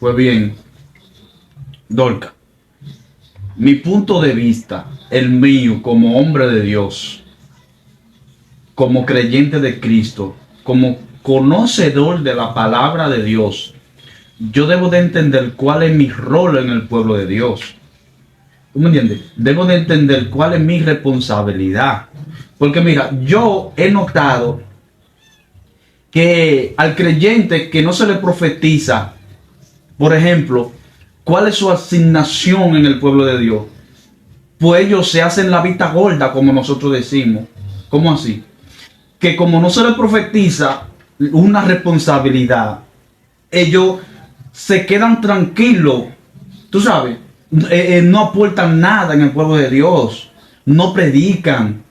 Pues bien, Dorca, mi punto de vista, el mío como hombre de Dios, como creyente de Cristo, como conocedor de la palabra de Dios, yo debo de entender cuál es mi rol en el pueblo de Dios. ¿Tú me entiendes? Debo de entender cuál es mi responsabilidad. Porque mira, yo he notado que al creyente que no se le profetiza, por ejemplo, cuál es su asignación en el pueblo de Dios, pues ellos se hacen la vista gorda, como nosotros decimos. ¿Cómo así? Que como no se le profetiza una responsabilidad, ellos se quedan tranquilos, tú sabes, no aportan nada en el pueblo de Dios, no predican,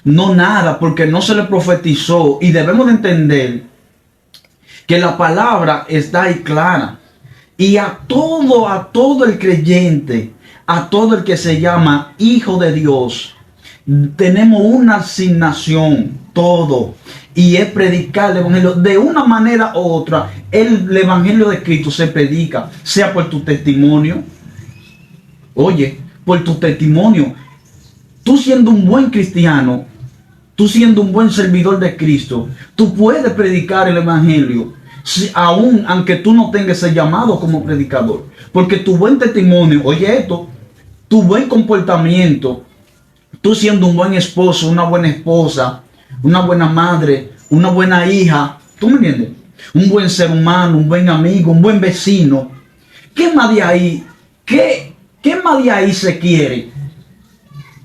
no nada, porque no se le profetizó. Y debemos de entender que la palabra está ahí clara. Y a todo el creyente, a todo el que se llama hijo de Dios, tenemos una asignación, todo, y es predicar el evangelio de una manera u otra. El evangelio de Cristo se predica, sea por tu testimonio, oye, por tu testimonio, tú siendo un buen cristiano, tú siendo un buen servidor de Cristo, tú puedes predicar el evangelio, aún aunque tú no tengas ese llamado como predicador, porque tu buen testimonio, oye esto, tu buen comportamiento, tú siendo un buen esposo, una buena esposa, una buena madre, una buena hija, ¿tú me entiendes? Un buen ser humano, un buen amigo, un buen vecino. ¿Qué más de ahí? ¿Qué más de ahí se quiere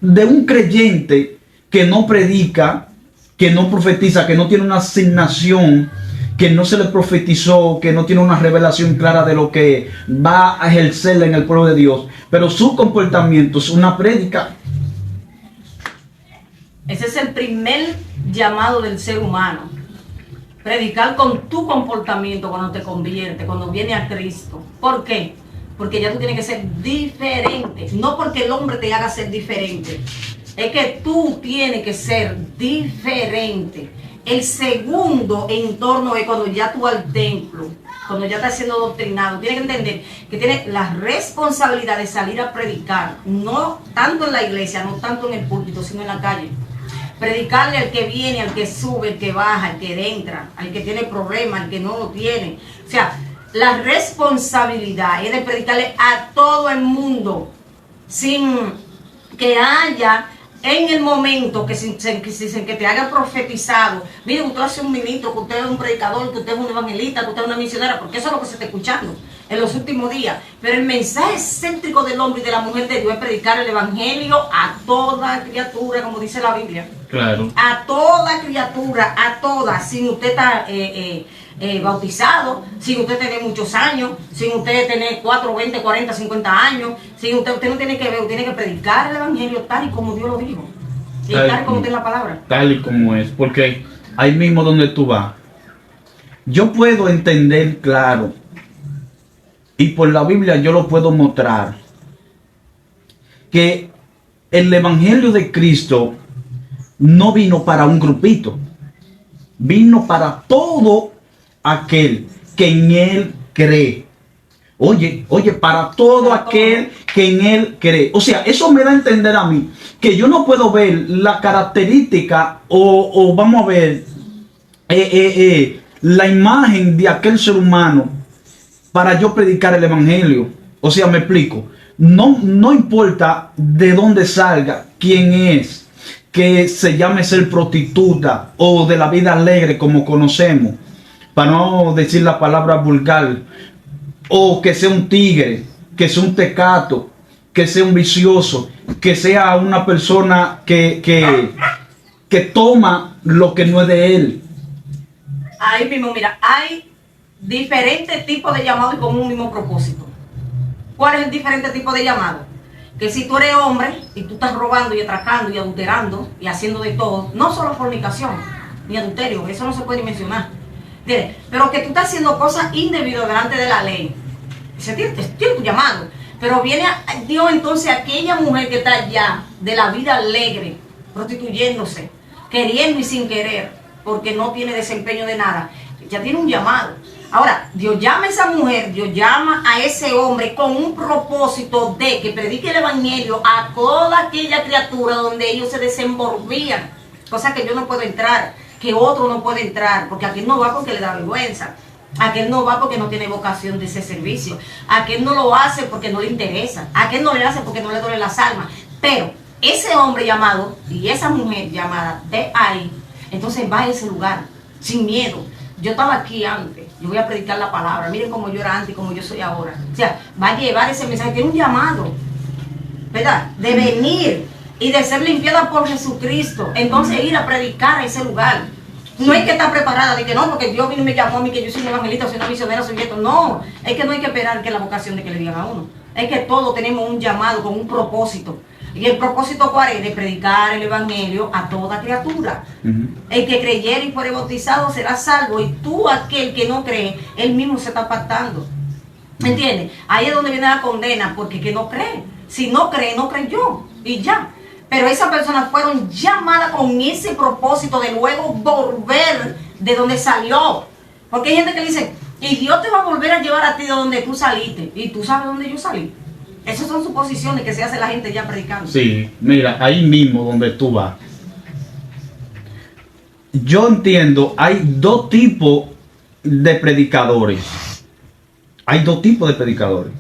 de un creyente que no predica, que no profetiza, que no tiene una asignación, que no se le profetizó, que no tiene una revelación clara de lo que va a ejercer en el pueblo de Dios, pero su comportamiento es una prédica? Ese es el primer llamado del ser humano. Predicar con tu comportamiento cuando te convierte, cuando viene a Cristo. ¿Por qué? Porque ya tú tienes que ser diferente. No porque el hombre te haga ser diferente. Es que tú tienes que ser diferente. El segundo entorno es cuando ya tú al templo, cuando ya estás siendo doctrinado, tienes que entender que tienes la responsabilidad de salir a predicar, no tanto en la iglesia, no tanto en el púlpito, sino en la calle. Predicarle al que viene, al que sube, al que baja, al que entra, al que tiene problemas, al que no lo tiene. O sea, la responsabilidad es de predicarle a todo el mundo, sin que haya en el momento que que te haga profetizado, mire, usted es un ministro, que usted es un predicador, que usted es un evangelista, que usted es una misionera, porque eso es lo que se está escuchando en los últimos días. Pero el mensaje céntrico del hombre y de la mujer de Dios es predicar el evangelio a toda criatura, como dice la Biblia. Claro. A toda criatura, a toda, sin usted estar bautizado, sin usted tener muchos años, sin usted tener 4, 20, 40, 50 años, sin usted no tiene que ver, tiene que predicar el evangelio tal y como Dios lo dijo, y tal y como tiene la palabra. Tal y como es, porque ahí mismo donde tú vas, yo puedo entender claro, y por la Biblia yo lo puedo mostrar, que el evangelio de Cristo no vino para un grupito, vino para todo aquel que en él cree. Oye, para todo aquel que en él cree. O sea, eso me da a entender a mí que yo no puedo ver la característica o vamos a ver la imagen de aquel ser humano para yo predicar el evangelio. O sea, me explico. No importa de dónde salga, quién es, que se llame ser prostituta o de la vida alegre como conocemos, para no decir la palabra vulgar, o que sea un tigre, que sea un tecato, que sea un vicioso, que sea una persona que toma lo que no es de él. Ahí mismo, mira, hay diferentes tipos de llamados y con un mismo propósito. ¿Cuál es el diferente tipo de llamado? Que si tú eres hombre y tú estás robando y atracando y adulterando y haciendo de todo, no solo fornicación ni adulterio, eso no se puede ni mencionar, pero que tú estás haciendo cosas indebidas delante de la ley, ese tiene tu llamado. Pero viene Dios entonces, aquella mujer que está allá de la vida alegre, prostituyéndose, queriendo y sin querer, porque no tiene desempeño de nada, ya tiene un llamado. Ahora, Dios llama a esa mujer, Dios llama a ese hombre con un propósito de que predique el evangelio a toda aquella criatura donde ellos se desenvolvían. Cosa que yo no puedo entrar, que otro no puede entrar, porque aquel no va porque le da vergüenza. Aquel no va porque no tiene vocación de ese servicio. Aquel no lo hace porque no le interesa. Aquel no le hace porque no le duele las almas. Pero ese hombre llamado y esa mujer llamada de ahí, entonces va a ese lugar sin miedo. Yo estaba aquí antes, yo voy a predicar la palabra. Miren cómo yo era antes y cómo yo soy ahora. O sea, va a llevar ese mensaje. Tiene un llamado, ¿verdad? De venir y de ser limpiada por Jesucristo. Entonces ir a predicar a ese lugar. No hay que estar preparada de que no, porque Dios vino y me llamó a mí, que yo soy un evangelista, soy una misionera, soy esto. No, es que no hay que esperar que la vocación de que le digan a uno. Es que todos tenemos un llamado con un propósito. Y el propósito, ¿cuál es? De predicar el evangelio a toda criatura. El que creyere y fuere bautizado será salvo. Y tú, aquel que no cree, él mismo se está apartando. ¿Entiendes? Ahí es donde viene la condena, porque que no cree. Si no cree, no creyó. Y ya. Pero esas personas fueron llamadas con ese propósito de luego volver de donde salió. Porque hay gente que dice, y Dios te va a volver a llevar a ti de donde tú saliste. Y tú sabes dónde yo salí. Esas son suposiciones que se hace la gente ya predicando. Sí, mira, ahí mismo donde tú vas. Yo entiendo, hay dos tipos de predicadores. Hay dos tipos de predicadores.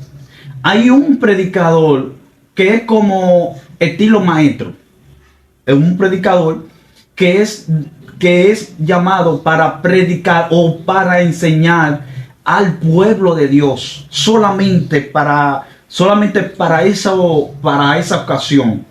Hay un predicador que es como estilo maestro. Es un predicador que es llamado para predicar o para enseñar al pueblo de Dios. Solamente para esa ocasión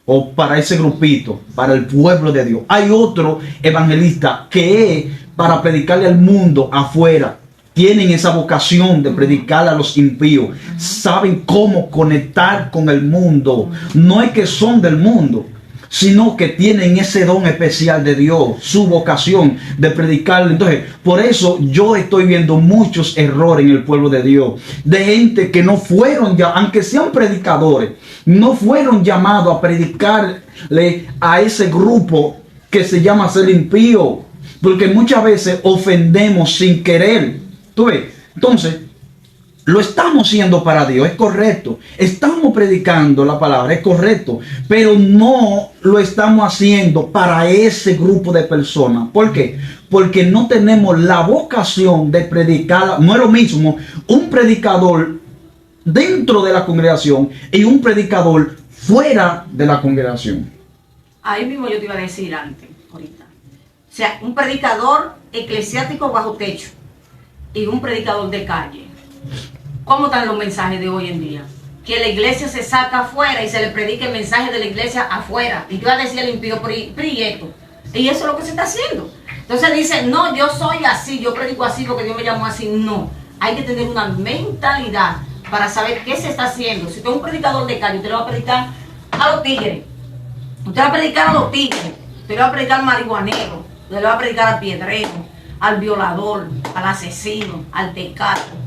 o para ese grupito, para el pueblo de Dios. Hay otro evangelista que es para predicarle al mundo afuera. Tienen esa vocación de predicar a los impíos. Saben cómo conectar con el mundo. No es que son del mundo, sino que tienen ese don especial de Dios, su vocación de predicar. Entonces, por eso yo estoy viendo muchos errores en el pueblo de Dios, de gente que no fueron, aunque sean predicadores, no fueron llamados a predicarle a ese grupo que se llama ser impío, porque muchas veces ofendemos sin querer. ¿Tú ves? Entonces, lo estamos haciendo para Dios, es correcto. Estamos predicando la palabra, es correcto. Pero no lo estamos haciendo para ese grupo de personas. ¿Por qué? Porque no tenemos la vocación de predicar. No es lo mismo un predicador dentro de la congregación y un predicador fuera de la congregación. Ahí mismo yo te iba a decir antes, ahorita. O sea, un predicador eclesiástico bajo techo y un predicador de calle. ¿Cómo están los mensajes de hoy en día? Que la iglesia se saca afuera y se le predica el mensaje de la iglesia afuera. Y tú vas a decir al impío, prieto. Y eso es lo que se está haciendo. Entonces dice, no, yo soy así, yo predico así porque Dios me llamó así. No, hay que tener una mentalidad para saber qué se está haciendo. Si tú eres un predicador de calle, usted le va a predicar a los tigres. Usted va a predicar a los tigres. Usted le va a predicar al marihuanero. Usted le va a predicar al piedrero, al violador, al asesino, al tecato.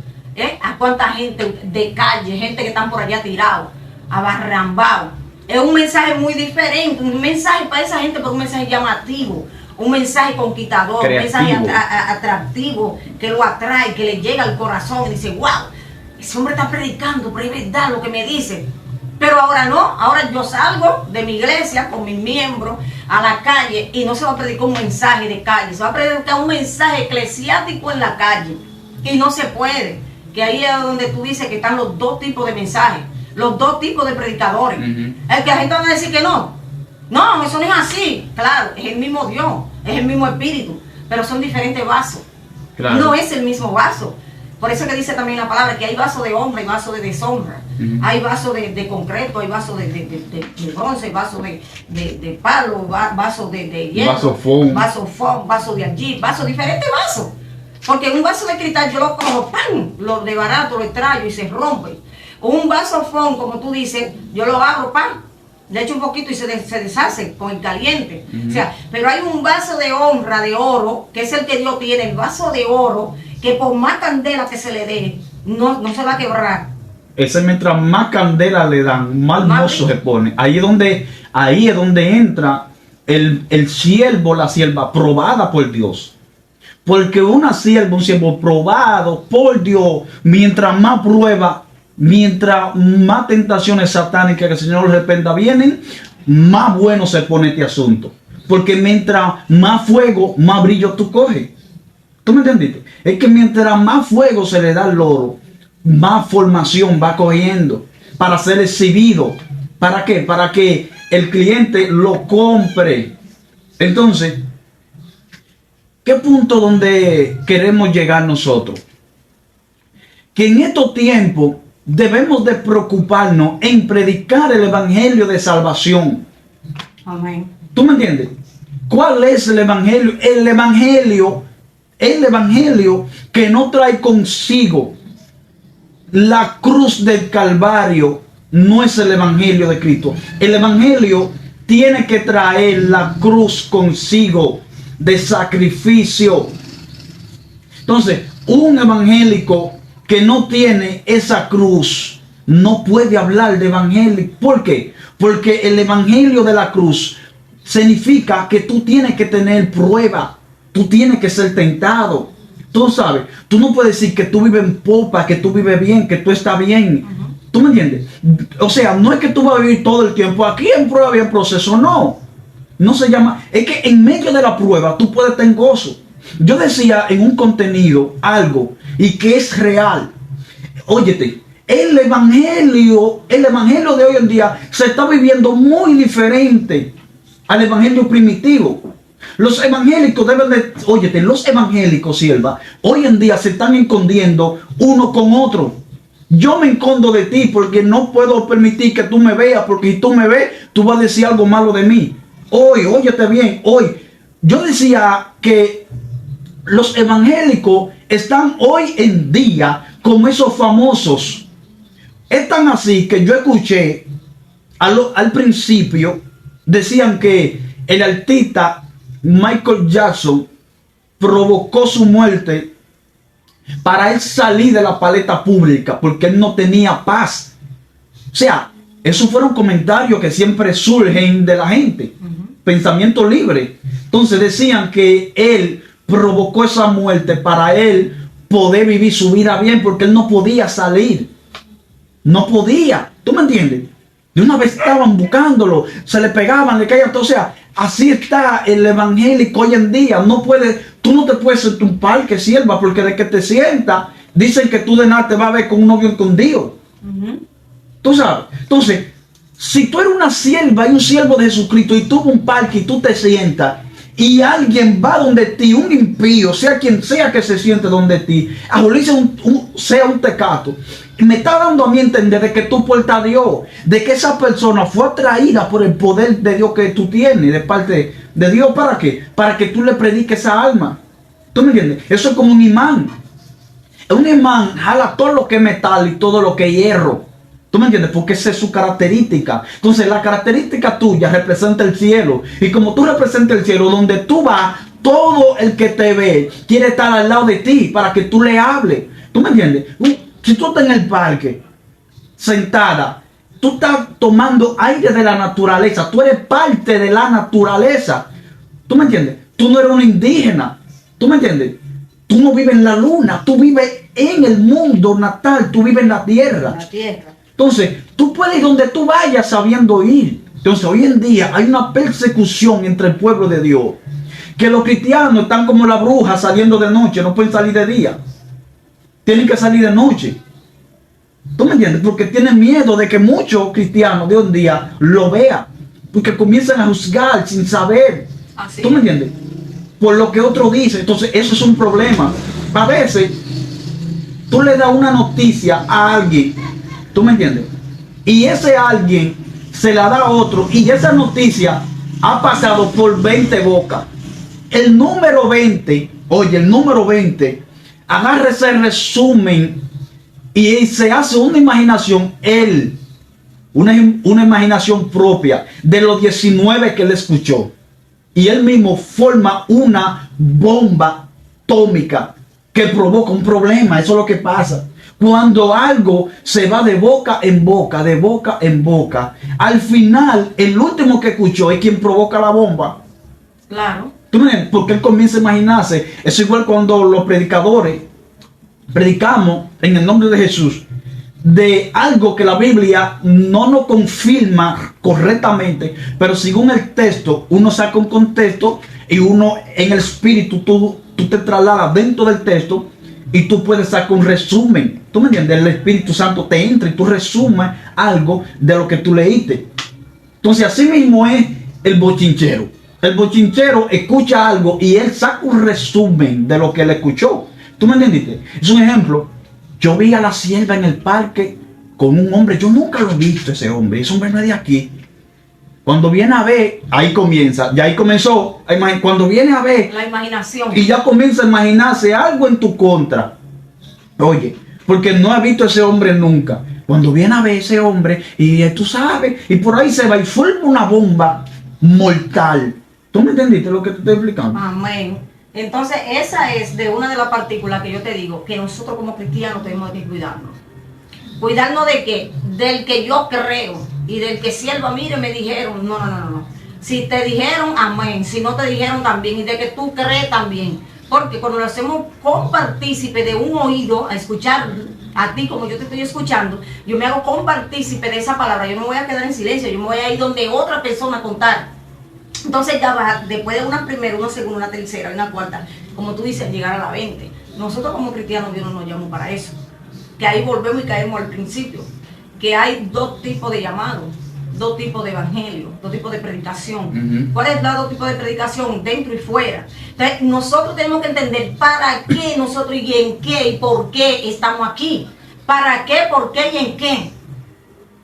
A cuánta gente de calle, gente que están por allá tirados, abarrambados. Es un mensaje muy diferente, un mensaje para esa gente, pero un mensaje llamativo, un mensaje conquistador, creativo. Un mensaje atractivo, que lo atrae, que le llega al corazón y dice, wow, ese hombre está predicando, pero es verdad lo que me dice. Pero ahora no, ahora yo salgo de mi iglesia con mis miembros a la calle y no se va a predicar un mensaje de calle, se va a predicar un mensaje eclesiástico en la calle. Y no se puede. Que ahí es donde tú dices que están los dos tipos de mensajes, los dos tipos de predicadores. El que la gente va a decir que no, eso no es así. Claro, es el mismo Dios, es el mismo Espíritu, pero son diferentes vasos. Claro. No es el mismo vaso. Por eso que dice también la palabra que hay vaso de honra y vaso de deshonra. Hay vaso de concreto, hay vaso de bronce, hay vaso de palo, vaso de hierro, vaso de allí, diferentes vasos. Porque un vaso de cristal yo lo cojo, ¡pam!, lo de barato lo extraigo y se rompe. Un vaso fond, como tú dices, yo lo abro, ¡pam!, le echo un poquito y se deshace con el caliente. O sea, pero hay un vaso de honra, de oro, que es el que Dios tiene, el vaso de oro, que por más candela que se le dé, no se va a quebrar. Ese mientras más candela le dan, más hermoso se pone. Ahí es donde entra el siervo, la sierva, probada por Dios. Porque un siervo probado por Dios, mientras más prueba, mientras más tentaciones satánicas que el Señor reprenda vienen, más bueno se pone este asunto. Porque mientras más fuego, más brillo tú coges. ¿Tú me entendiste? Es que mientras más fuego se le da al loro, más formación va cogiendo para ser exhibido. ¿Para qué? Para que el cliente lo compre. Entonces, ¿qué punto donde queremos llegar nosotros? Que en estos tiempos debemos de preocuparnos en predicar el evangelio de salvación. Amén. ¿Tú me entiendes? ¿Cuál es el evangelio? El evangelio que no trae consigo la cruz del Calvario no es el evangelio de Cristo. El evangelio tiene que traer la cruz consigo de sacrificio. Entonces, un evangélico que no tiene esa cruz no puede hablar de evangelio. ¿Por qué? Porque el evangelio de la cruz significa que tú tienes que tener prueba, tú tienes que ser tentado. Tú sabes, tú no puedes decir que tú vives en popa, que tú vives bien, que tú estás bien. ¿Tú me entiendes? O sea, no es que tú vas a vivir todo el tiempo aquí en prueba y en proceso, no. No se llama, es que en medio de la prueba tú puedes tener gozo. Yo decía en un contenido algo y que es real. Óyete, el evangelio de hoy en día se está viviendo muy diferente al evangelio primitivo. Los evangélicos deben de, óyete, los evangélicos, sierva, hoy en día se están escondiendo uno con otro. Yo me escondo de ti porque no puedo permitir que tú me veas, porque si tú me ves, tú vas a decir algo malo de mí. Hoy, óyete bien, hoy, yo decía que los evangélicos están hoy en día como esos famosos. Es tan así que yo escuché al principio, decían que el artista Michael Jackson provocó su muerte para él salir de la paleta pública porque él no tenía paz. O sea, esos fueron comentarios que siempre surgen de la gente. Pensamiento libre. Entonces decían que él provocó esa muerte para él poder vivir su vida bien porque él no podía salir. No podía. ¿Tú me entiendes? De una vez estaban buscándolo, se le pegaban, le caían. O sea, así está el evangélico hoy en día. No puede, tú no te puedes sentar un parque, sierva, porque de que te sientas, dicen que tú de nada te vas a ver con un novio escondido. Tú sabes. Entonces, si tú eres una sierva y un siervo de Jesucristo y tú vas a un parque y tú te sientas y alguien va donde ti, un impío, sea quien sea que se siente donde ti, a sea un tecato, me está dando a mí entender de que tú puertas a Dios, de que esa persona fue atraída por el poder de Dios que tú tienes, de parte de Dios. ¿Para qué? Para que tú le prediques esa alma. ¿Tú me entiendes? Eso es como un imán. Un imán jala todo lo que es metal y todo lo que es hierro. ¿Tú me entiendes? Porque esa es su característica. Entonces la característica tuya representa el cielo. Y como tú representas el cielo, donde tú vas, todo el que te ve quiere estar al lado de ti para que tú le hables. ¿Tú me entiendes? Si tú estás en el parque, sentada, tú estás tomando aire de la naturaleza. Tú eres parte de la naturaleza. ¿Tú me entiendes? Tú no eres un indígena. ¿Tú me entiendes? Tú no vives en la luna. Tú vives en el mundo natal. Tú vives en la tierra. La tierra. Entonces, tú puedes ir donde tú vayas sabiendo ir. Entonces, hoy en día hay una persecución entre el pueblo de Dios. Que los cristianos están como la bruja saliendo de noche, no pueden salir de día. Tienen que salir de noche. ¿Tú me entiendes? Porque tienen miedo de que muchos cristianos de hoy en día lo vean. Porque comienzan a juzgar sin saber. Así. ¿Tú me entiendes? Por lo que otro dice. Entonces, eso es un problema. A veces, tú le das una noticia a alguien. ¿Tú me entiendes? Y ese alguien se la da a otro y esa noticia ha pasado por 20 bocas. El número 20, oye, el número 20, agarra ese resumen y se hace una imaginación, una imaginación propia de los 19 que él escuchó. Y él mismo forma una bomba atómica que provoca un problema. Eso es lo que pasa. Cuando algo se va de boca en boca, de boca en boca, al final el último que escuchó es quien provoca la bomba. Claro. ¿Tú me entiendes? Porque él comienza a imaginarse. Es igual cuando los predicadores predicamos en el nombre de Jesús de algo que la Biblia no nos confirma correctamente, pero según el texto, uno saca un contexto y uno en el espíritu, tú te trasladas dentro del texto y tú puedes sacar un resumen. ¿Tú me entiendes? El Espíritu Santo te entra y tú resumes algo de lo que tú leíste. Entonces así mismo es el bochinchero. El bochinchero escucha algo y él saca un resumen de lo que él escuchó. ¿Tú me entendiste? Es un ejemplo. Yo vi a la sierva en el parque con un hombre. Yo nunca lo he visto ese hombre. Ese hombre no es de aquí. Cuando viene a ver, ahí comienza. Ya ahí comenzó. Cuando viene a ver. La imaginación. Y ya comienza a imaginarse algo en tu contra. Oye, porque no ha visto ese hombre nunca. Cuando viene a ver ese hombre, y tú sabes, y por ahí se va y forma una bomba mortal. ¿Tú me entendiste lo que te estoy explicando? Amén. Entonces, esa es de una de las partículas que yo te digo, que nosotros como cristianos tenemos que cuidarnos. ¿Cuidarnos de qué? Del que yo creo y del que sierva, mire, me dijeron. No. Si te dijeron, amén. Si no te dijeron, también. Y de que tú crees, también. Porque cuando lo hacemos compartícipe de un oído a escuchar a ti como yo te estoy escuchando, yo me hago compartícipe de esa palabra. Yo no me voy a quedar en silencio, yo me voy a ir donde otra persona a contar. Entonces ya va, después de una primera, una segunda, una tercera y una cuarta, como tú dices, llegar a la 20. Nosotros como cristianos Dios no nos llamó para eso. Que ahí volvemos y caemos al principio. Que hay dos tipos de llamados, dos tipos de evangelio, dos tipos de predicación. ¿Cuál es los dos tipos de predicación? Dentro y fuera. Entonces nosotros tenemos que entender para qué nosotros y en qué y por qué estamos aquí. ¿Para qué, por qué y en qué?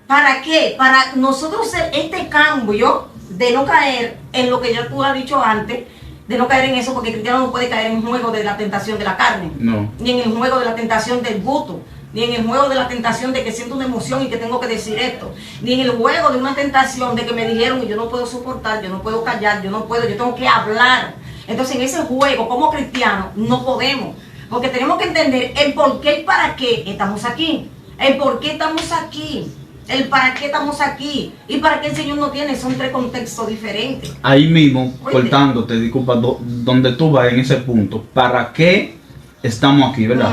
¿Para qué? Para nosotros hacer este cambio de no caer en lo que ya tú has dicho antes, de no caer en eso, porque el cristiano no puede caer en el juego de la tentación de la carne, no, ni en el juego de la tentación del gusto, ni en el juego de la tentación de que siento una emoción y que tengo que decir esto, ni en el juego de una tentación de que me dijeron y yo no puedo soportar, yo no puedo callar, yo tengo que hablar. Entonces en ese juego como cristianos no podemos, porque tenemos que entender el por qué y para qué estamos aquí, el por qué estamos aquí, el para qué estamos aquí y para qué el Señor no tiene. Son tres contextos diferentes. Ahí mismo, Oye, cortándote, disculpa, donde tú vas en ese punto, ¿para qué estamos aquí, verdad?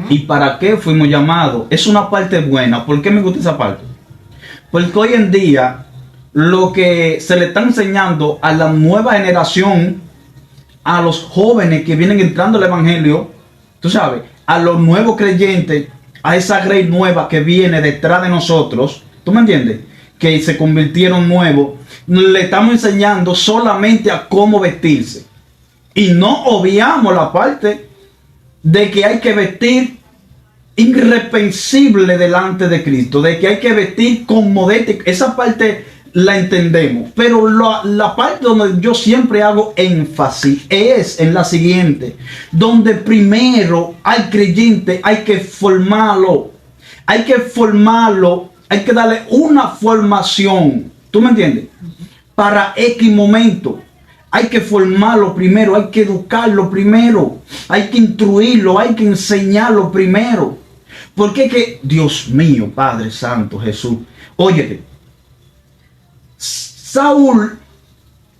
¿Y para qué fuimos llamados? Es una parte buena. ¿Por qué me gusta esa parte? Porque hoy en día lo que se le está enseñando a la nueva generación, a los jóvenes que vienen entrando al evangelio, tú sabes, a los nuevos creyentes, a esa grey nueva que viene detrás de nosotros, ¿tú me entiendes? Que se convirtieron nuevos, le estamos enseñando solamente a cómo vestirse. Y no obviamos la parte de que hay que vestir irreprensible delante de Cristo, de que hay que vestir con modestia. Esa parte la entendemos, pero la parte donde yo siempre hago énfasis es en la siguiente, donde primero al creyente hay que formarlo, hay que darle una formación, ¿tú me entiendes? Para X momento, hay que formarlo primero, hay que educarlo primero, hay que instruirlo, hay que enseñarlo primero, porque es que, Dios mío, Padre Santo, Jesús, óyete, Saúl,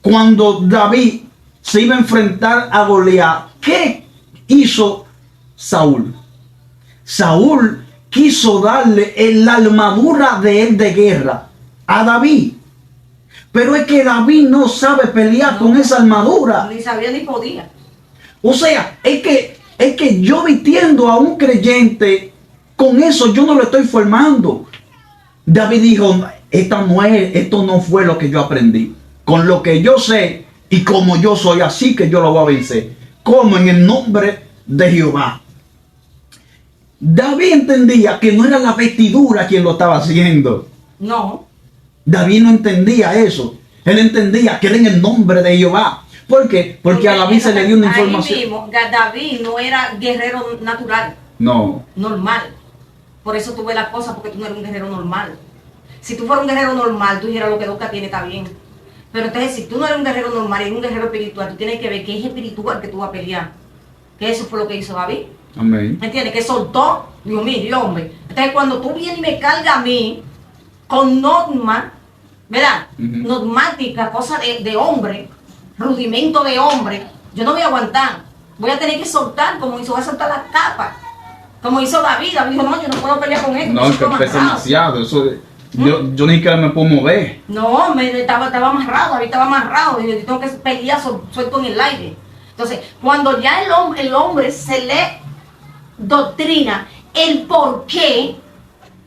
cuando David se iba a enfrentar a Goliat, ¿qué hizo Saúl? Saúl quiso darle la armadura de él de guerra a David. Pero es que David no sabe pelear con esa armadura. Ni sabía ni podía. O sea, es que yo vistiendo a un creyente, con eso yo no lo estoy formando. David dijo, esto no fue lo que yo aprendí. Con lo que yo sé y como yo soy, así que yo lo voy a vencer. Como en el nombre de Jehová. David entendía que no era la vestidura quien lo estaba haciendo. No. David no entendía eso. Él entendía que era en el nombre de Jehová. ¿Por qué? Porque a David se le dio una información. Mismo, David no era guerrero natural. No. Normal. Por eso tú ves las cosas, porque tú no eres un guerrero normal. Si tú fueras un guerrero normal, tú dijeras lo que Doca tiene está bien. Pero entonces, si tú no eres un guerrero normal, eres un guerrero espiritual, tú tienes que ver que es espiritual que tú vas a pelear. Que eso fue lo que hizo David. Amén. ¿Me entiendes? Que soltó, Dios mío, Dios, hombre. Entonces, cuando tú vienes y me cargas a mí con norma, ¿verdad? Normática, cosa de hombre, rudimento de hombre, yo no voy a aguantar. Voy a tener que soltar, como hizo, voy a soltar la capa. Como hizo David. David dijo, no, yo no puedo pelear con él. No, es que pesa demasiado. Yo ni siquiera me puedo mover. No, estaba amarrado, David estaba amarrado. Y yo tengo que pelear suelto en el aire. Entonces, cuando ya el hombre se le doctrina el por qué,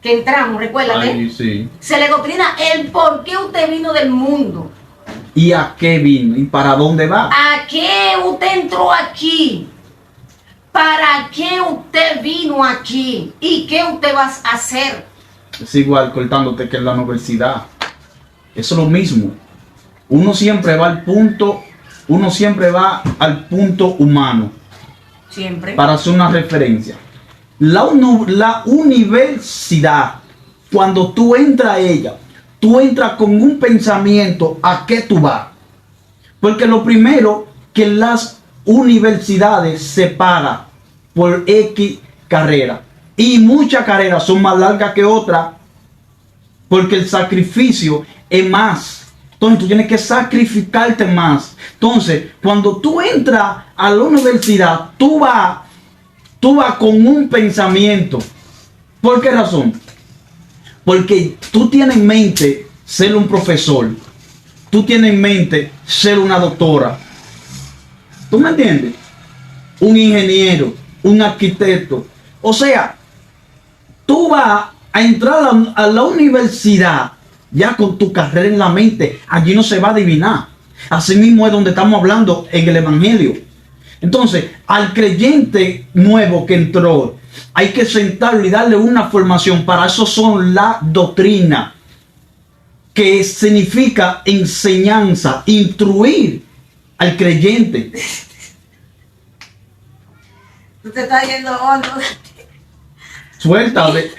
que entramos, recuérdate. Ay, sí. Se le doctrina el por qué usted vino del mundo. ¿Y a qué vino? ¿Y para dónde va? ¿A qué usted entró aquí? ¿Para qué usted vino aquí? ¿Y qué usted va a hacer? Es igual cortándote que en la universidad. Eso es lo mismo. Uno siempre va al punto humano. Siempre. Para hacer una referencia. La universidad, cuando tú entras a ella, tú entras con un pensamiento a qué tú vas. Porque lo primero que las universidades se pagan por X carrera. Y muchas carreras son más largas que otras porque el sacrificio es más. Entonces tú tienes que sacrificarte más. Entonces, cuando tú entras a la universidad, tú vas con un pensamiento. ¿Por qué razón? Porque tú tienes en mente ser un profesor. Tú tienes en mente ser una doctora. ¿Tú me entiendes? Un ingeniero, un arquitecto. O sea, tú vas a entrar a la universidad ya con tu carrera en la mente. Allí no se va a adivinar. Así mismo es donde estamos hablando en el Evangelio. Entonces, al creyente nuevo que entró, hay que sentarlo y darle una formación. Para eso son la doctrina, que significa enseñanza, instruir al creyente. Tú te estás yendo hondo. Suéltale.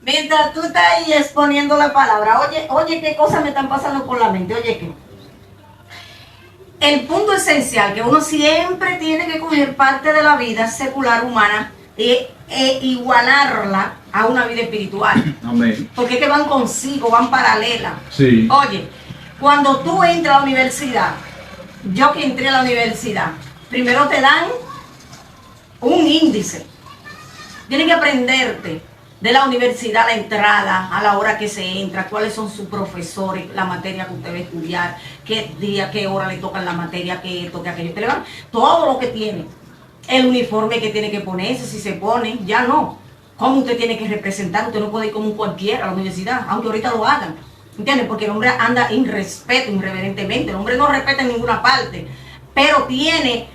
Mientras tú estás ahí exponiendo la palabra, oye qué cosas me están pasando por la mente, oye qué. El punto esencial que uno siempre tiene que coger parte de la vida secular humana e igualarla a una vida espiritual. Amén. Porque es que van consigo, van paralelas. Sí. Oye, cuando tú entras a la universidad, yo que entré a la universidad, primero te dan un índice. Tienen que aprenderte de la universidad, la entrada, a la hora que se entra, cuáles son sus profesores, la materia que usted va a estudiar, qué día, qué hora le tocan la materia, qué esto, qué aquello. Te le van todo lo que tiene. El uniforme que tiene que ponerse, si se pone, ya no. Cómo usted tiene que representar, usted no puede ir como cualquiera a la universidad, aunque ahorita lo hagan. ¿Entiendes? Porque el hombre anda irrespeto, irreverentemente. El hombre no respeta en ninguna parte, pero tiene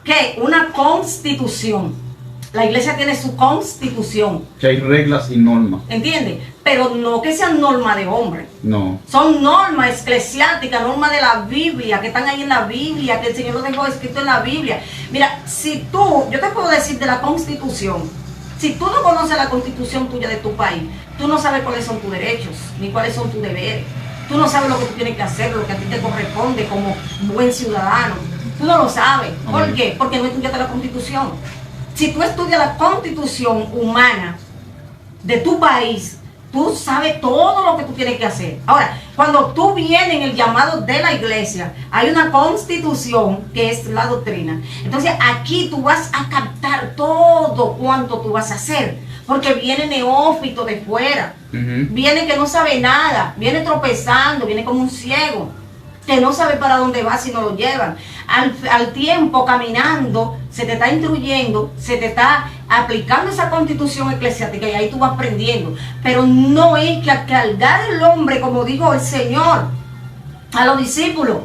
que una constitución. La iglesia tiene su constitución. Que hay reglas y normas. ¿Entiendes? Pero no que sean normas de hombre. No. Son normas eclesiásticas, normas de la Biblia, que están ahí en la Biblia, que el Señor lo dejó escrito en la Biblia. Mira, yo te puedo decir de la constitución, si tú no conoces la constitución tuya de tu país, tú no sabes cuáles son tus derechos, ni cuáles son tus deberes. Tú no sabes lo que tú tienes que hacer, lo que a ti te corresponde como buen ciudadano. Tú no lo sabes. ¿Por qué? Porque no estudiaste la constitución. Si tú estudias la constitución humana de tu país, tú sabes todo lo que tú tienes que hacer. Ahora, cuando tú vienes en el llamado de la iglesia, hay una constitución que es la doctrina. Entonces aquí tú vas a captar todo cuanto tú vas a hacer. Porque viene neófito de fuera, viene que no sabe nada, viene tropezando, viene como un ciego, que no sabe para dónde va si no lo llevan. Al tiempo, caminando, se te está instruyendo, se te está aplicando esa constitución eclesiástica y ahí tú vas aprendiendo. Pero no es que cargar el hombre, como dijo el Señor a los discípulos,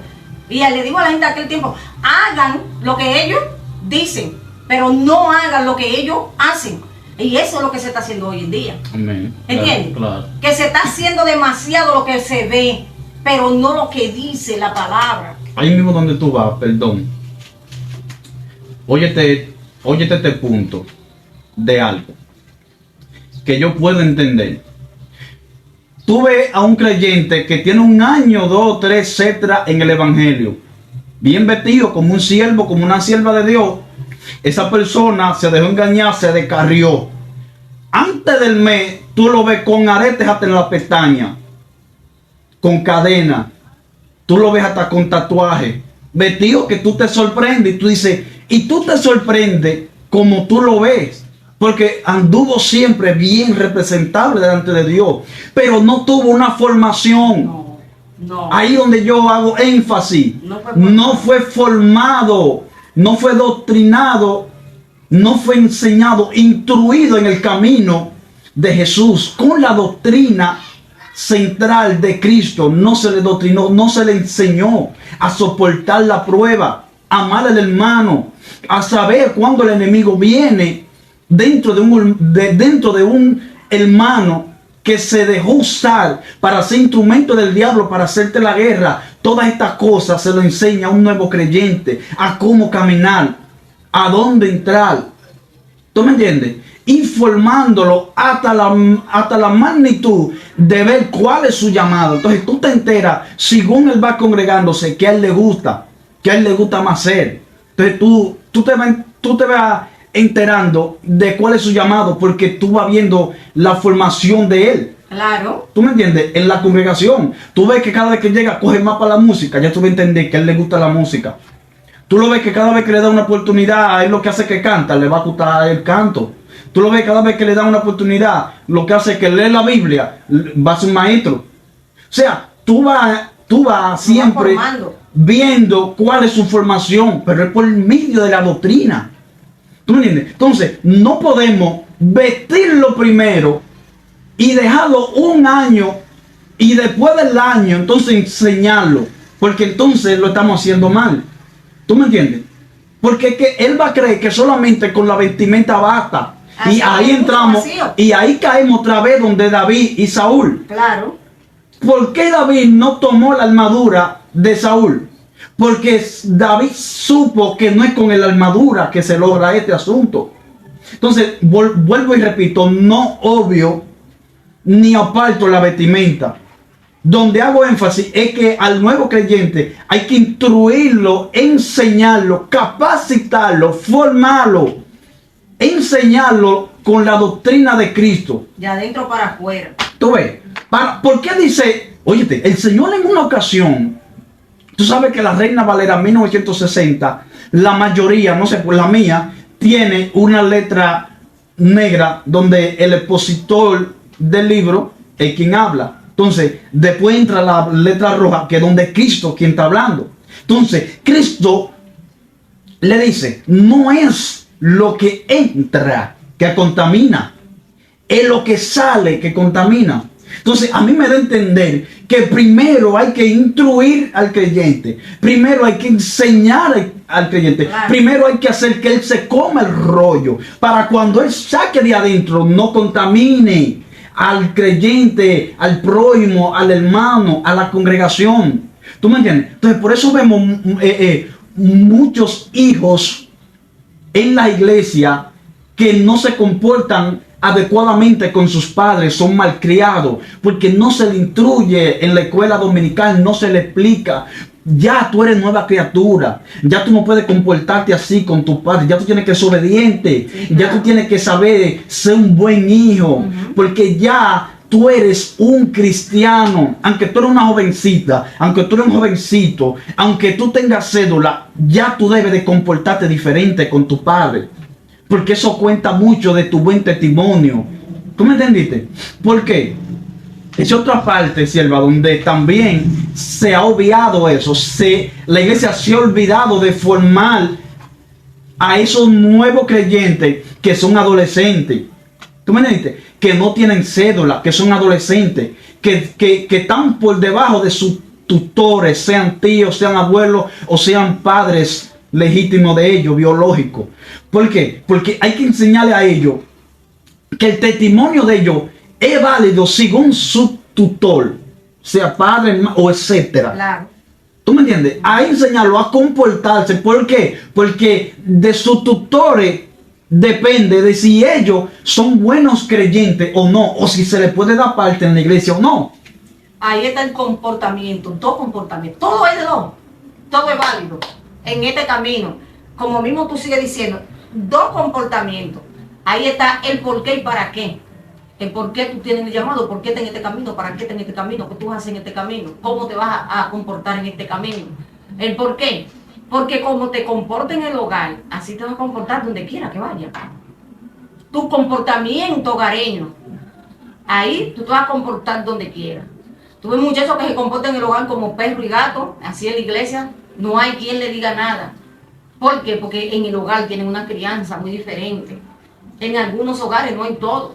y le digo a la gente de aquel tiempo, hagan lo que ellos dicen, pero no hagan lo que ellos hacen. Y eso es lo que se está haciendo hoy en día. Amén. ¿Entiendes? Claro. Que se está haciendo demasiado lo que se ve, pero no lo que dice la palabra. Ahí mismo donde tú vas, perdón. Óyete este punto de algo que yo puedo entender. Tú ves a un creyente que tiene 1 año, 2, 3, etcétera, en el evangelio, bien vestido como un siervo, como una sierva de Dios. Esa persona se dejó engañar, se descarrió. Antes del mes, tú lo ves con aretes hasta en la pestaña, con cadena. Tú lo ves hasta con tatuaje. vestido que tú te sorprendes y tú dices, y tú te sorprendes como tú lo ves, porque anduvo siempre bien representable delante de Dios, pero no tuvo una formación. No, no. Ahí donde yo hago énfasis, no fue formado, no fue doctrinado, no fue enseñado, instruido en el camino de Jesús, con la doctrina central de Cristo. No se le doctrinó, no se le enseñó a soportar la prueba, a amar al hermano, a saber cuando el enemigo viene dentro de un hermano que se dejó usar para ser instrumento del diablo, para hacerte la guerra. Todas estas cosas se lo enseña a un nuevo creyente, a cómo caminar, a dónde entrar. ¿Tú me entiendes? Informándolo hasta la magnitud de ver cuál es su llamado. Entonces tú te enteras, según él va congregándose, que a él le gusta, más ser. Entonces tú te vas enterando de cuál es su llamado, porque tú vas viendo la formación de él. Claro. ¿Tú me entiendes? En la congregación, tú ves que cada vez que llega coge más para la música. Ya tú vas a entender que a él le gusta la música. Tú lo ves que cada vez que le da una oportunidad, a él lo que hace es que canta, le va a gustar el canto. Tú lo ves cada vez que le da una oportunidad, lo que hace es que lee la Biblia, va a ser un maestro. O sea, tú vas siempre viendo cuál es su formación, pero es por medio de la doctrina. ¿Tú me entiendes? Entonces, no podemos vestirlo primero y dejarlo un año y después del año entonces enseñarlo, porque entonces lo estamos haciendo mal. ¿Tú me entiendes? Porque es que él va a creer que solamente con la vestimenta basta. Así y ahí entramos y ahí caemos otra vez donde David y Saúl. Claro. ¿Por qué David no tomó la armadura de Saúl? Porque David supo que no es con la armadura que se logra este asunto. Entonces, vuelvo y repito, no obvio ni aparto la vestimenta. Donde hago énfasis es que al nuevo creyente hay que instruirlo, enseñarlo, capacitarlo, formarlo, enseñarlo con la doctrina de Cristo. De adentro para afuera. ¿Tú ves? ¿Por qué dice, óyete, el Señor en una ocasión, tú sabes que la Reina Valera 1960, la mayoría, no sé, pues la mía, tiene una letra negra donde el expositor del libro es quien habla. Entonces, después entra la letra roja, que es donde Cristo quien está hablando. Entonces, Cristo le dice, no es lo que entra que contamina, es lo que sale que contamina. Entonces, a mí me da a entender que primero hay que instruir al creyente, primero hay que enseñar al creyente, claro. Primero hay que hacer que él se coma el rollo, para cuando él saque de adentro no contamine al creyente, al prójimo, al hermano, a la congregación. ¿Tú me entiendes? Entonces, por eso vemos muchos hijos en la iglesia que no se comportan adecuadamente con sus padres, son malcriados, porque no se le instruye en la escuela dominical, no se le explica. Ya tú eres nueva criatura, ya tú no puedes comportarte así con tu padre, ya tú tienes que ser obediente, sí, claro. Ya tú tienes que saber ser un buen hijo, porque ya tú eres un cristiano, aunque tú eres una jovencita, aunque tú eres un jovencito, aunque tú tengas cédula, ya tú debes de comportarte diferente con tu padre, porque eso cuenta mucho de tu buen testimonio. ¿Tú me entendiste? ¿Por qué? Es otra parte, sierva, donde también se ha obviado eso. La iglesia se ha olvidado de formar a esos nuevos creyentes que son adolescentes. ¿Tú me entiendes? Que no tienen cédula, que son adolescentes, que están por debajo de sus tutores, sean tíos, sean abuelos o sean padres legítimos de ellos, biológicos. ¿Por qué? Porque hay que enseñarle a ellos que el testimonio de ellos es válido según su tutor, sea padre o etcétera. Claro. ¿Tú me entiendes? A enseñarlo a comportarse. ¿Por qué? Porque de sus tutores depende de si ellos son buenos creyentes o no, o si se les puede dar parte en la iglesia o no. Ahí está el comportamiento, dos comportamientos. Todo es de dos. Todo es válido en este camino. Como mismo tú sigues diciendo, dos comportamientos. Ahí está el por qué y para qué. El por qué tú tienes el llamado, por qué estás en este camino, para qué estás en este camino, qué tú vas a hacer en este camino, cómo te vas a comportar en este camino. El por qué. Porque como te comportas en el hogar, así te vas a comportar donde quiera que vaya. Tu comportamiento hogareño, ahí tú te vas a comportar donde quieras. Tú ves muchachos que se comportan en el hogar como perro y gato, así en la iglesia, no hay quien le diga nada. ¿Por qué? Porque en el hogar tienen una crianza muy diferente. En algunos hogares, no en todos.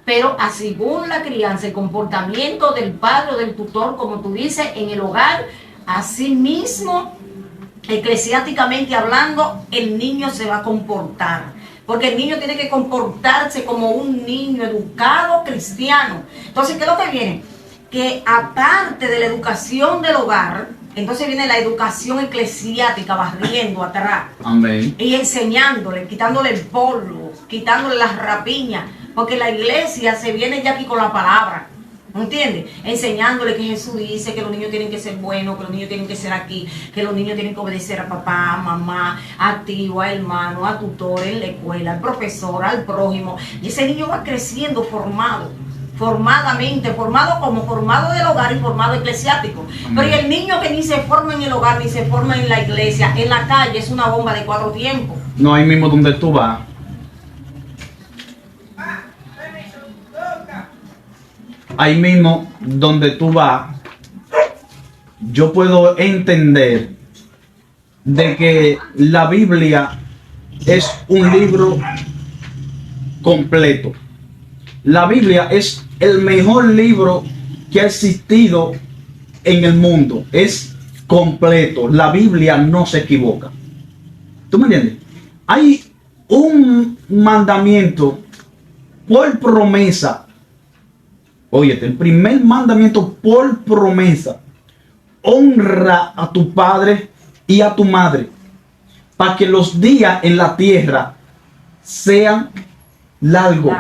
Pero según la crianza, el comportamiento del padre o del tutor, como tú dices, en el hogar, así mismo, eclesiásticamente hablando, el niño se va a comportar. Porque el niño tiene que comportarse como un niño educado cristiano. Entonces, ¿qué es lo que viene? Que aparte de la educación del hogar, entonces viene la educación eclesiástica barriendo atrás. Amén. Y enseñándole, quitándole el polvo, quitándole las rapiñas. Porque la iglesia se viene ya aquí con la palabra. ¿No entiendes? Enseñándole que Jesús dice que los niños tienen que ser buenos, que los niños tienen que ser aquí, que los niños tienen que obedecer a papá, a mamá, a tío, a hermano, a tutor en la escuela, al profesor, al prójimo. Y ese niño va creciendo formadamente, formado como formado del hogar y formado eclesiástico. Pero y el niño que ni se forma en el hogar, ni se forma en la iglesia, en la calle, es una bomba de 4 tiempos. No, ahí mismo donde tú vas. Ahí mismo donde tú vas, yo puedo entender de que la Biblia es un libro completo. La Biblia es el mejor libro que ha existido en el mundo. Es completo. La Biblia no se equivoca. ¿Tú me entiendes? Hay un mandamiento por promesa. Óyete, el primer mandamiento por promesa: honra a tu padre y a tu madre, para que los días en la tierra sean largos.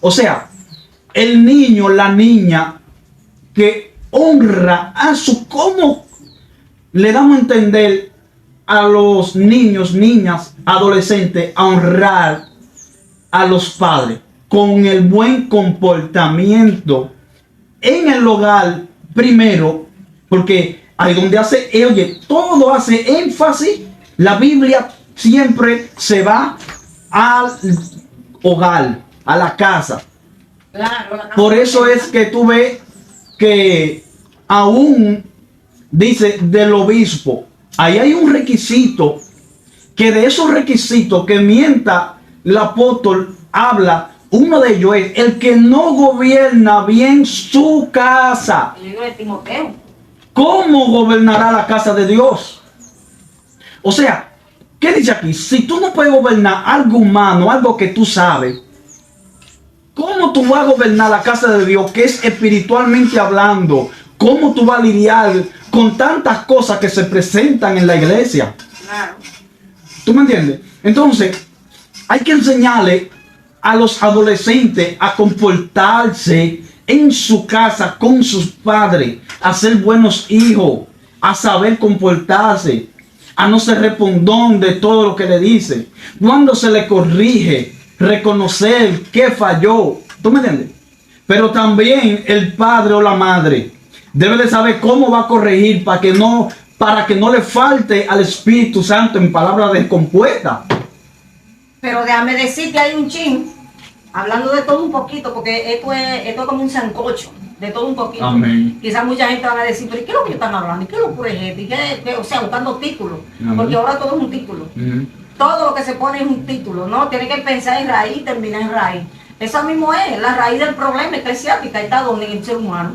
O sea, el niño, la niña que honra a su... ¿Cómo le damos a entender a los niños, niñas, adolescentes a honrar a los padres? Con el buen comportamiento en el hogar primero, porque ahí donde oye, todo hace énfasis, la Biblia siempre se va al hogar, a la casa. Claro, Por eso es que tú ves que aún dice del obispo, ahí hay un requisito, que de esos requisitos que mientras el apóstol habla, uno de ellos es el que no gobierna bien su casa. El libro de Timoteo. ¿Cómo gobernará la casa de Dios? O sea, ¿qué dice aquí? Si tú no puedes gobernar algo humano, algo que tú sabes, ¿cómo tú vas a gobernar la casa de Dios, que es espiritualmente hablando? ¿Cómo tú vas a lidiar con tantas cosas que se presentan en la iglesia? Claro. ¿Tú me entiendes? Entonces, hay que enseñarle a los adolescentes a comportarse en su casa con sus padres, a ser buenos hijos, a saber comportarse, a no ser respondón de todo lo que le dice. Cuando se le corrige, reconocer que falló. ¿Tú me entiendes? Pero también el padre o la madre debe de saber cómo va a corregir para que no le falte al Espíritu Santo en palabras descompuestas. Pero déjame decirte, hay un chin, hablando de todo un poquito, porque esto es como un sancocho, de todo un poquito. Amén. Quizás mucha gente va a decir, pero ¿y qué es lo que están hablando? ¿Y qué locura es esto? ¿Y qué? O sea, buscando títulos, Amén. porque ahora todo es un título. Todo lo que se pone es un título, ¿no? Tiene que pensar en raíz y terminar en raíz. Eso mismo es, la raíz del problema eclesiástica está donde en el ser humano.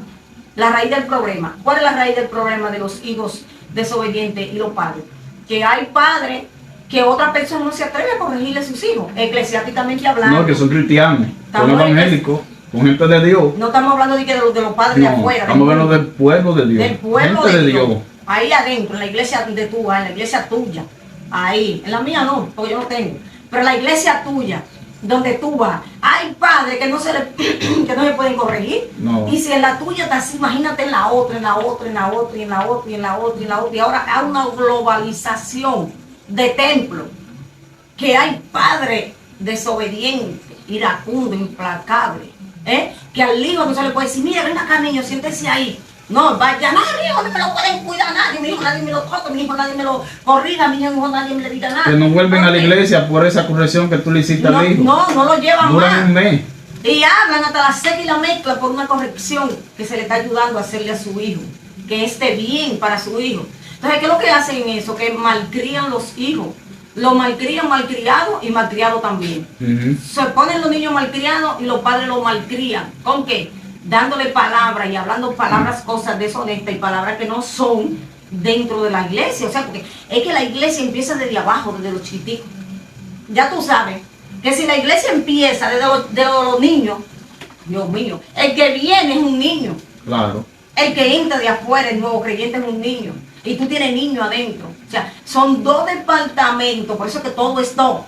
La raíz del problema. ¿Cuál es la raíz del problema de los hijos desobedientes y los padres? Que hay padres que otra persona no se atreve a corregirle a sus hijos, eclesiásticamente hablando. No, que son cristianos, son Estamos evangélicos, son gente de Dios. No estamos hablando de los padres de No, afuera. estamos hablando del pueblo de Dios. Del pueblo gente de Dios. Ahí adentro, en la iglesia de tu, en la iglesia tuya. Ahí, en la mía no, porque yo no tengo. Pero en la iglesia tuya, donde tú vas, hay padres que no se pueden corregir. No. Y si en la tuya está así, imagínate en la otra, en la otra, en la otra, y en la otra, y en la otra, y en la otra. Y ahora hay una globalización de templo, que hay padres desobedientes, iracundos, implacables, que al hijo no se le puede decir, mira, ven acá niño, siéntese ahí, No, vaya, no, mi hijo no me lo pueden cuidar nadie, mi hijo nadie me lo toca, mi hijo nadie me lo corrija, mi hijo nadie me le diga nada. Que no vuelven a la Ok. iglesia por esa corrección que tú le hiciste No, al hijo. no lo llevan Duran más. un mes. Y hablan hasta la seca y la mezcla por una corrección que se le está ayudando a hacerle a su hijo, que esté bien para su hijo. Entonces, ¿qué es lo que hacen en eso? Que malcrían los hijos. Los malcrían malcriados y malcriados también. Ujú. Se ponen los niños malcriados y los padres los malcrían. ¿Con qué? Dándole palabras y hablando palabras, cosas deshonestas y palabras que no son dentro de la iglesia. O sea, porque es que la iglesia empieza desde abajo, desde los chiquiticos. Ya tú sabes que si la iglesia empieza desde los niños, Dios mío, el que viene es un niño. Claro. El que entra de afuera, el nuevo creyente, es un niño. Y tú tienes niños adentro. O sea, son dos departamentos, por eso que todo es dos.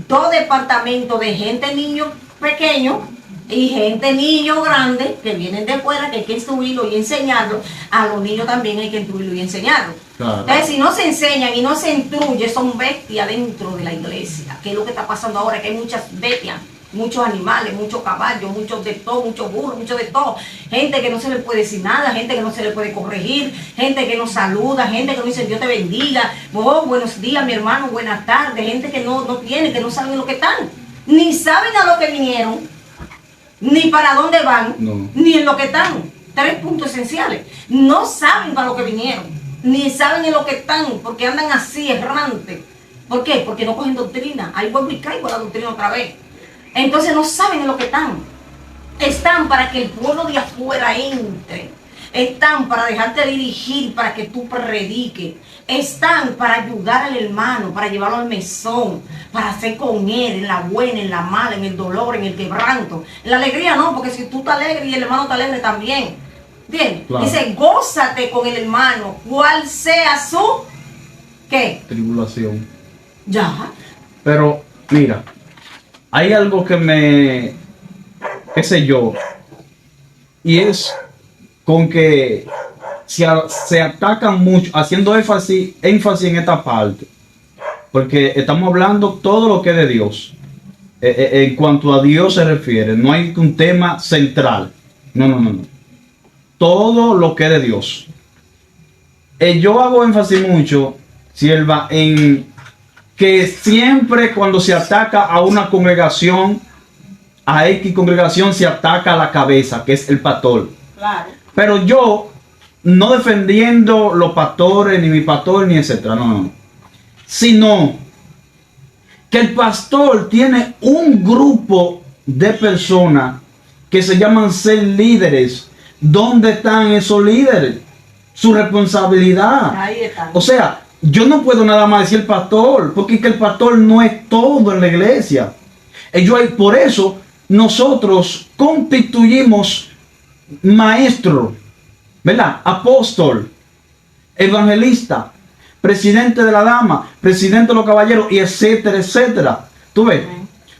Dos departamentos de gente, niño pequeño y gente, niño grande, que vienen de fuera, que hay que instruirlo y enseñarlo. A los niños también hay que instruirlo y enseñarlo. Claro. Entonces, si no se enseñan y no se instruye, son bestias dentro de la iglesia. Que es lo que está pasando ahora, que hay muchas bestias. Muchos animales, muchos caballos, muchos de todo, muchos burros, muchos de todo. Gente que no se le puede decir nada, gente que no se le puede corregir, gente que no saluda, gente que no dice Dios te bendiga, oh, buenos días mi hermano, buenas tardes, gente que no tiene, que no saben lo que están, ni saben a lo que vinieron, ni para dónde van, No. ni en lo que están. 3 puntos esenciales. No saben para lo que vinieron, ni saben en lo que están, porque andan así, errantes. ¿Por qué? Porque no cogen doctrina. Ahí vuelvo y caigo a la doctrina otra vez. Entonces no saben en lo que están. Están para que el pueblo de afuera entre. Están para dejarte dirigir, para que tú prediques. Están para ayudar al hermano, para llevarlo al mesón, para hacer con él, en la buena, en la mala, en el dolor, en el quebranto. En la alegría no, porque si tú estás alegre y el hermano está alegre también. ¿Entiendes? Claro. Dice, gózate con el hermano, cual sea su, ¿qué? Tribulación. Ya. Pero, mira, hay algo que me, qué sé yo, y es con que se atacan mucho, haciendo énfasis en esta parte, porque estamos hablando todo lo que es de Dios. En cuanto a Dios se refiere, no hay un tema central. No. Todo lo que es de Dios. Yo hago énfasis mucho, sierva, en que siempre cuando se ataca a una congregación, a X congregación, se ataca a la cabeza, que es el pastor. Claro. Pero yo, no defendiendo los pastores, ni mi pastor, ni etcétera, no. Sino que el pastor tiene un grupo de personas que se llaman ser líderes. ¿Dónde están esos líderes? Su responsabilidad. Ahí está. O sea, yo no puedo nada más decir pastor, porque es que el pastor no es todo en la iglesia. Por eso nosotros constituimos maestro, ¿verdad? Apóstol, evangelista, presidente de la dama, presidente de los caballeros, y etcétera, etcétera. ¿Tú ves?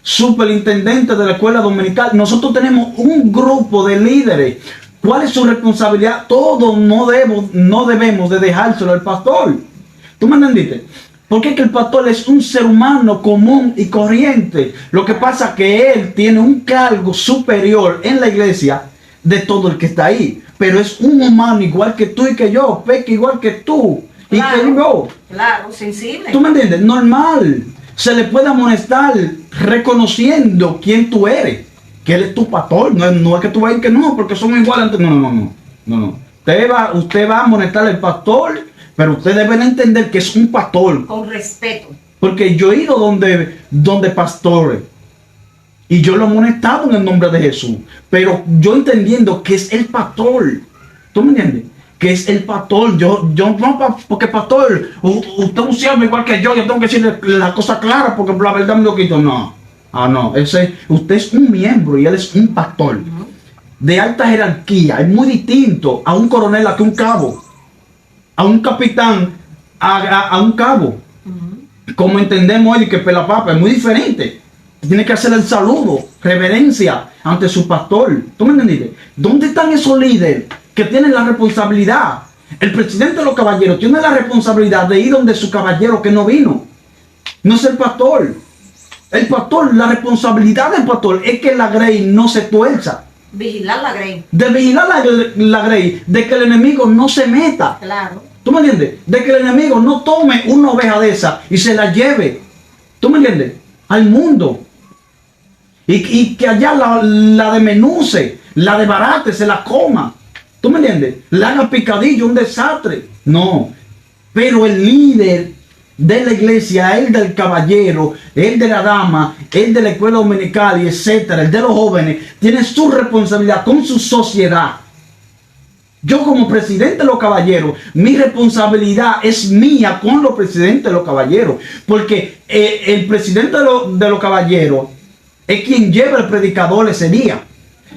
Superintendente de la escuela dominical. Nosotros tenemos un grupo de líderes. ¿Cuál es su responsabilidad? Todo no debemos de dejárselo al pastor. ¿Tú me entendiste? Porque es que el pastor es un ser humano común y corriente. Lo que pasa es que él tiene un cargo superior en la iglesia de todo el que está ahí. Pero es un humano igual que tú y que yo. Peca igual que tú y Claro. que yo. Claro, sensible. ¿Tú me entiendes? Normal. Se le puede amonestar reconociendo quién tú eres. Que él es tu pastor. No es que tú vayas que no, porque son iguales. No. Usted va a amonestar al pastor, pero usted debe entender que es un pastor. Con respeto. Porque yo he ido donde pastores. Y yo lo he amonestado en el nombre de Jesús. Pero yo entendiendo que es el pastor. ¿Tú me entiendes? Que es el pastor. Yo no, porque pastor, usted es un siervo igual que yo tengo que decirle la cosa clara porque la verdad me lo quito. No. No. Usted es un miembro y él es un pastor. De alta jerarquía. Es muy distinto a un coronel, a que un cabo. A un capitán, a un cabo. Como entendemos hoy que pela papa, es muy diferente. Tiene que hacer el saludo, reverencia ante su pastor. ¿Tú me entendiste? ¿Dónde están esos líderes que tienen la responsabilidad? El presidente de los caballeros tiene la responsabilidad de ir donde su caballero que no vino. No es el pastor. El pastor, la responsabilidad del pastor es que la grey no se tuerza. Vigilar la grey. De vigilar la grey, de que el enemigo no se meta. Claro. ¿Tú me entiendes? De que el enemigo no tome una oveja de esa y se la lleve. ¿Tú me entiendes? Al mundo. Y que allá la desmenuce, la desbarate, se la coma. ¿Tú me entiendes? La haga picadillo, un desastre. No. Pero el líder de la iglesia, el del caballero, el de la dama, el de la escuela dominical y etcétera, el de los jóvenes, tiene su responsabilidad con su sociedad. Yo como presidente de los caballeros, mi responsabilidad es mía con los presidentes de los caballeros. Porque el presidente de los caballeros es quien lleva el predicador ese día.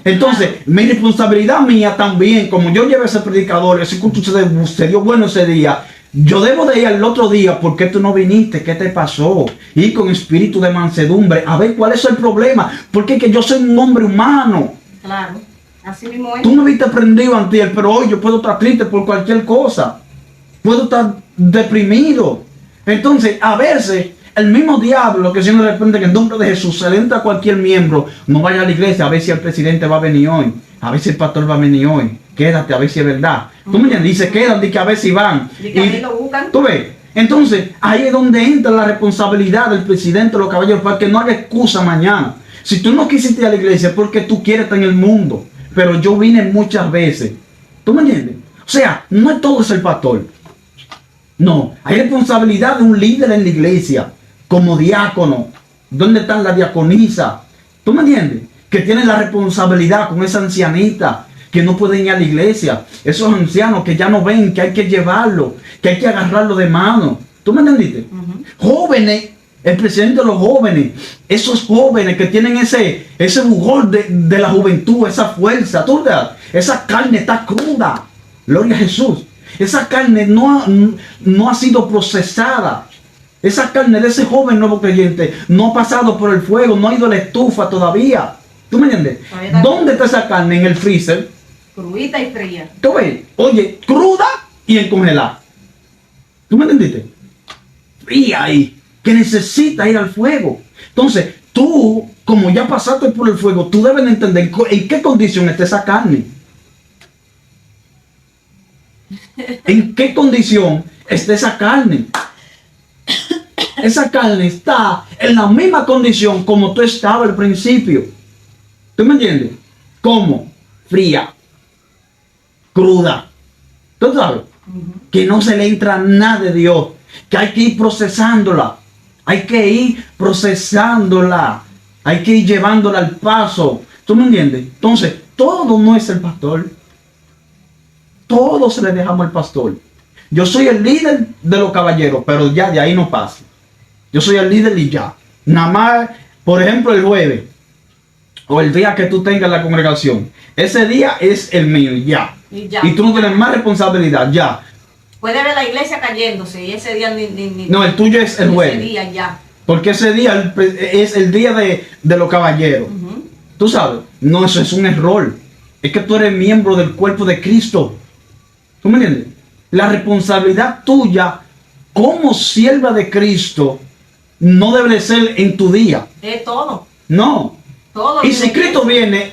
Entonces, mi responsabilidad mía también, como yo llevo ese predicador, ese culto se dio bueno ese día, yo debo de ir al otro día. ¿Por qué tú no viniste? ¿Qué te pasó? Ir con espíritu de mansedumbre, a ver cuál es el problema. Porque es que yo soy un hombre humano. Claro, así mismo es. Tú me viste prendido antier, pero hoy yo puedo estar triste por cualquier cosa. Puedo estar deprimido. Entonces, a veces, el mismo diablo que siempre de repente que en nombre de Jesús se le entra a cualquier miembro, no vaya a la iglesia a ver si el presidente va a venir hoy, a ver si el pastor va a venir hoy. Quédate a ver si es verdad. Tú me entiendes, y se quedan, y que a ver si van. Y que a mí lo buscan. ¿Tú ves? Entonces, ahí es donde entra la responsabilidad del presidente de los caballeros, para que no haga excusa mañana. Si tú no quisiste ir a la iglesia es porque tú quieres estar en el mundo. Pero yo vine muchas veces. ¿Tú me entiendes? O sea, no todo es el pastor. No, hay responsabilidad de un líder en la iglesia, como diácono. ¿Dónde están las diaconisas? ¿Tú me entiendes? Que tienen la responsabilidad con esa ancianita que no pueden ir a la iglesia. Esos ancianos que ya no ven, que hay que llevarlo, que hay que agarrarlo de mano. ¿Tú me entendiste? Jóvenes, el presidente de los jóvenes, esos jóvenes que tienen ese bugor de la juventud, esa fuerza, ¿tú ves? Esa carne está cruda. Gloria a Jesús. Esa carne no ha sido procesada. Esa carne de ese joven nuevo creyente no ha pasado por el fuego, no ha ido a la estufa todavía. ¿Tú me entiendes? ¿Dónde está esa carne? En el freezer. Crudita y fría. ¿Tú ves? Oye, cruda y en congelar. ¿Tú me entendiste? Fría ahí, que necesita ir al fuego. Entonces, tú, como ya pasaste por el fuego, tú debes de entender en qué condición está esa carne. ¿En qué condición está esa carne? Esa carne está en la misma condición como tú estabas al principio. ¿Tú me entiendes? ¿Cómo? Fría, cruda. ¿Tú sabes? Que no se le entra nada de Dios. Que hay que ir procesándola. Hay que ir procesándola. Hay que ir llevándola al paso. ¿Tú me entiendes? Entonces, todo no es el pastor. Todo se le dejamos al pastor. Yo soy el líder de los caballeros, pero ya de ahí no pasa. Yo soy el líder y ya. Nada más, por ejemplo, el jueves o el día que tú tengas la congregación, ese día es el mío y ya. Y tú no tienes más responsabilidad, ya. Puede ver la iglesia cayéndose y ese día ni no, el tuyo es el jueves. Ese día ya. Porque ese día es el día de los caballeros. Tú sabes, no, eso es un error. Es que tú eres miembro del cuerpo de Cristo. ¿Tú me entiendes? La responsabilidad tuya como sierva de Cristo no debe de ser en tu día. Es todo. No. Todo. Y si Cristo viene,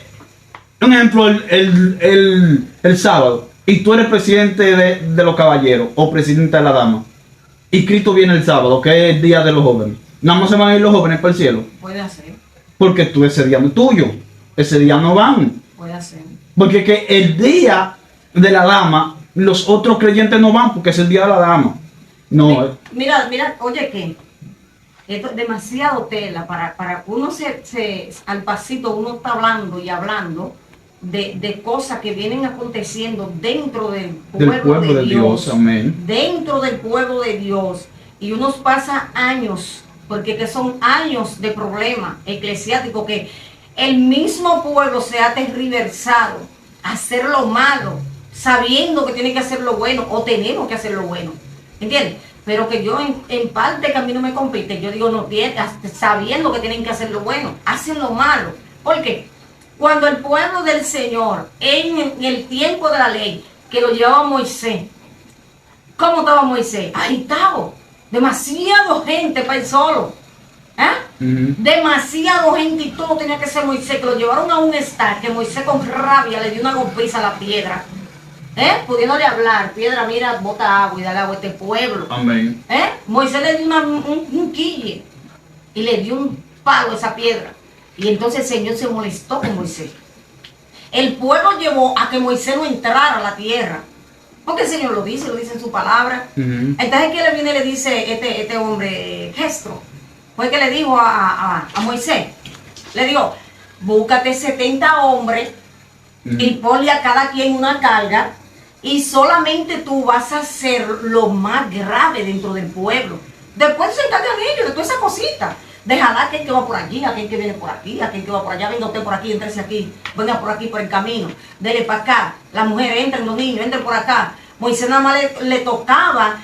un ejemplo, el sábado, y tú eres presidente de los caballeros o presidente de la dama, y Cristo viene el sábado, que es el día de los jóvenes, nada más se van a ir los jóvenes para el cielo. Puede hacer. Porque tú ese día no es tuyo. Ese día no van. Puede hacer. Porque que el día de la dama, los otros creyentes no van porque es el día de la dama. No. Mira, oye, ¿qué? Esto es demasiado tela para uno al pasito uno está hablando y hablando de cosas que vienen aconteciendo dentro del pueblo de Dios. Amén. Dentro del pueblo de Dios. Y uno pasa años, porque que son años de problema eclesiástico, que el mismo pueblo se ha tergiversado a hacer lo malo, sabiendo que tiene que hacer lo bueno, o tenemos que hacer lo bueno. ¿Entiendes? Pero que yo en parte que a mí no me compete, yo digo, no, sabiendo que tienen que hacer lo bueno, hacen lo malo. ¿Por qué? Cuando el pueblo del Señor, en el tiempo de la ley, que lo llevaba Moisés, ¿cómo estaba Moisés? Agitado, demasiado gente para él solo. Demasiado gente y todo tenía que ser Moisés, que lo llevaron a un estar, que Moisés con rabia le dio una golpiza a la piedra. Pudiéndole hablar, piedra, mira, bota agua y dale agua a este pueblo. Amén. Moisés le dio un quille y le dio un palo a esa piedra. Y entonces el Señor se molestó con Moisés. El pueblo llevó a que Moisés no entrara a la tierra. Porque el Señor lo dice en su palabra. Entonces, ¿qué le viene y le dice este hombre, Gestro? Fue que le dijo a Moisés, le dijo, búscate 70 hombres y ponle a cada quien una carga y solamente tú vas a hacer lo más grave dentro del pueblo. Después se encargan ellos de toda esa cosita. Dejará aquel que va por allí, aquel que viene por aquí, aquel que va por allá, venga usted por aquí, entrese aquí, venga por aquí por el camino, dele para acá, las mujeres entren, los niños entren por acá. Moisés nada más le tocaba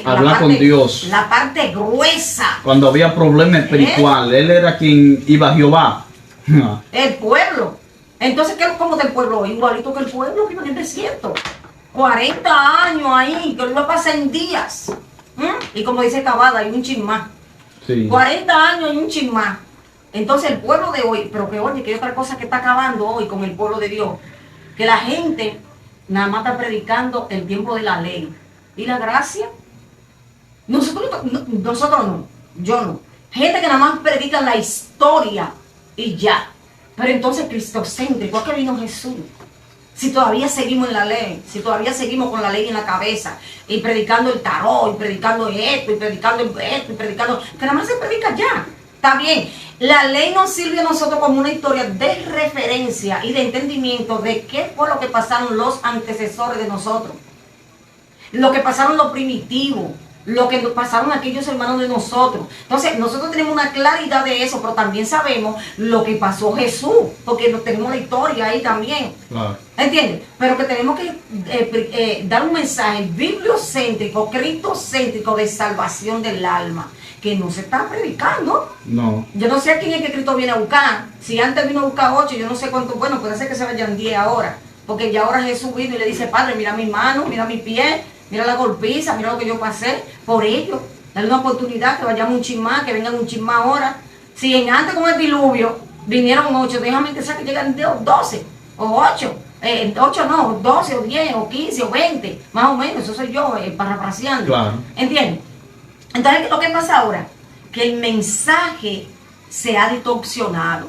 hablar con Dios. La parte gruesa. Cuando había problema espiritual, él era quien iba a Jehová. El pueblo. Entonces, ¿cómo del pueblo? Igualito que el pueblo que iba en el desierto. 40 años ahí, que lo iba a pasar en días. Y como dice Cavada, hay un chin más. Sí. 40 años y un chin más. Entonces el pueblo de hoy, pero que oye, que hay otra cosa que está acabando hoy con el pueblo de Dios, que la gente nada más está predicando el tiempo de la ley. ¿Y la gracia? Nosotros no, yo no. Gente que nada más predica la historia y ya. Pero entonces cristocéntrico, ¿a qué vino Jesús? Si todavía seguimos en la ley, si todavía seguimos con la ley en la cabeza, y predicando el tarot, y predicando esto, y predicando esto, y predicando, que nada más se predica ya. Está bien, la ley nos sirve a nosotros como una historia de referencia y de entendimiento de qué fue lo que pasaron los antecesores de nosotros, lo que pasaron los primitivos, lo que pasaron aquellos hermanos de nosotros. Entonces, nosotros tenemos una claridad de eso, pero también sabemos lo que pasó Jesús, porque tenemos la historia ahí también. Claro. ¿Entiendes? Pero que tenemos que dar un mensaje bibliocéntrico, cristocéntrico de salvación del alma, que no se está predicando. No. Yo no sé a quién es que Cristo viene a buscar. Si antes vino a buscar 8, yo no sé cuánto. Bueno, puede ser que se vayan 10 ahora. Porque ya ahora Jesús vino y le dice, Padre, mira mis manos, mira mis pies, mira la golpiza, mira lo que yo pasé por ellos. Dale una oportunidad, que vayamos un chin más, que vengan un chin más ahora. Si antes con el diluvio vinieron 8, déjame que sea que llegan 12 o 8. 8 no, 12 o 10 o 15 o 20, más o menos, eso soy yo, parafraseando. Claro. ¿Entiendes? Entonces, ¿lo que pasa ahora? Que el mensaje se ha distorsionado.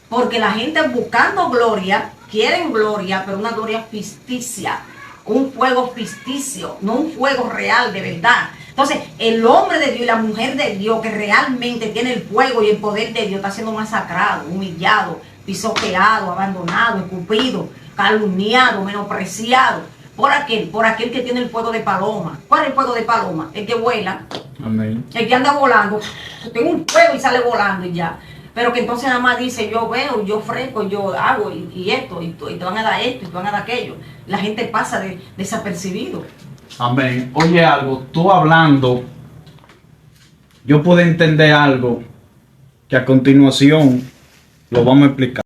Porque la gente buscando gloria, quieren gloria, pero una gloria ficticia. Un fuego ficticio, no un fuego real de verdad. Entonces, el hombre de Dios y la mujer de Dios que realmente tiene el fuego y el poder de Dios está siendo masacrado, humillado, pisoteado, abandonado, escupido, calumniado, menospreciado por aquel que tiene el fuego de paloma. ¿Cuál es el fuego de paloma? El que vuela. Amén. El que anda volando. Tengo un fuego y sale volando y ya. Pero que entonces nada más dice, yo veo, yo ofrezco, yo hago y esto, y te van a dar esto, y te van a dar aquello. La gente pasa desapercibido. Amén. Oye algo, tú hablando, yo puedo entender algo que a continuación lo vamos a explicar.